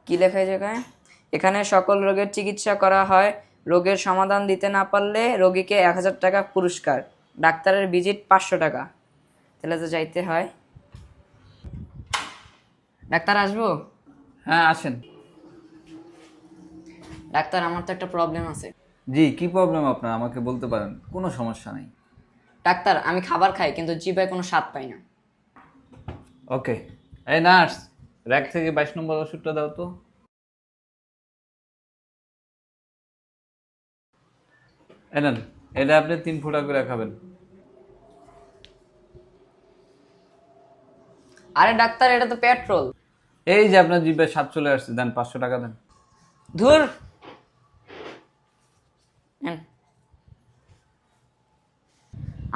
কি লেখা এই জায়গায়? এখানে সকল রোগের চিকিৎসা করা হয়, রোগের সমাধান দিতে না পারলে রোগীকে 1000 টাকা পুরস্কার, ডাক্তারের ভিজিট 500 টাকা। তাহলে তো যাইতে হয়। ডাক্তার আসবো? হ্যাঁ আসেন। ডাক্তার আমার তো একটা প্রবলেম আছে। জি, কি প্রবলেম আপনার আমাকে বলতে পারেন, কোনো সমস্যা নেই। ডাক্তার আমি খাবার খাই কিন্তু জিভায় কোনো স্বাদ পাই না। ওকে, এই নার্স, র্যাক থেকে 22 নম্বর ওষুধটা দাও তো। এনেন, এটা আপনি 3 ফোঁটা করে খাবেন। আরে ডাক্তার এটা তো পেট্রোল। এই যে আপনার জিভে স্বাদ চলে আসছে, দেন 500 টাকা দেন। ধুর। নেন।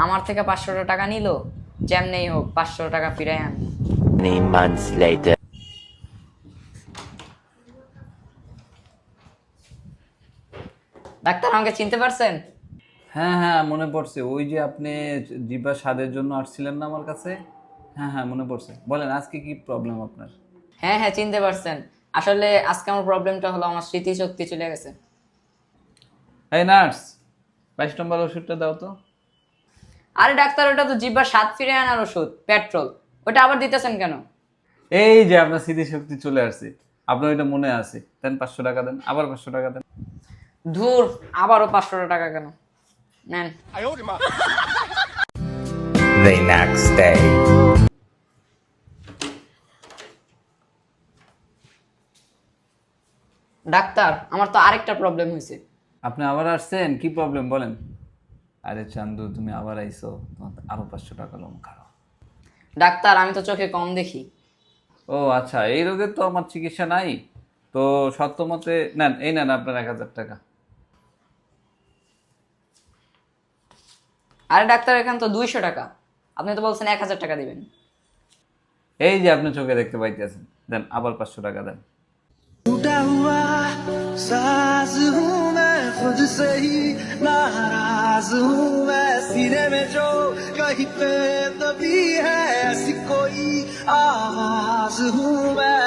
আমার থেকে 500 টাকা নিল, যেমনেই হোক 500 টাকা ফিরাই আন। Many months later. ডাক্তার আমাকে চিনতে পারছেন? হ্যাঁ হ্যাঁ মনে পড়ছে, ওই যে আপনি জিভা স্বাদের জন্য আসছিলেন না আমার কাছে। হ্যাঁ হ্যাঁ মনে পড়ছে, বলেন আজকে কি প্রবলেম আপনার? হ্যাঁ হ্যাঁ চিনতে পারছেন। আসলে আজকে আমার প্রবলেমটা হলো আমার স্মৃতিশক্তি চলে গেছে। এই নার্স, 22 নম্বর ওষুধটা দাও তো। আরে ডাক্তার ওটা তো জিহ্বার স্বাদ ফিরে আনার ওষুধ, পেট্রোল। ওটা আবার দিতেছেন কেন? এই যে আপনার স্মৃতিশক্তি চলে আসছে, আপনার ওইটা মনে আছে, দেন 500 টাকা দেন, আবার 500 টাকা দেন। ধুর, আবারও 500 টাকা কেন? নেন। The next day. ডাক্তার আমার তো আরেকটা প্রবলেম হয়েছে। আপনি আবার আসছেন, কি প্রবলেম বলেন? আরে চান্দু, তুমি আবার আইছো, তোমার আরো 500 টাকা লোন খাও। ডাক্তার আমি তো চোখে কম দেখি। ও আচ্ছা, এই রোগের তো আমার চিকিৎসা নাই, তো সত্য মতে নেন, এই নেন আপনার 1000 টাকা। আরে ডাক্তার এখানে তো 200 টাকা, আপনি তো বলছেন 1000 টাকা দিবেন। এই যে আপনি চোখে দেখতে পাইতেছেন, দেন আবার 500 টাকা দেন। टूटा हुआ साज हूँ मैं खुद से ही नाराज हूँ मैं सीने में जो कहीं पे दबी है ऐसी कोई आवाज हूँ मैं।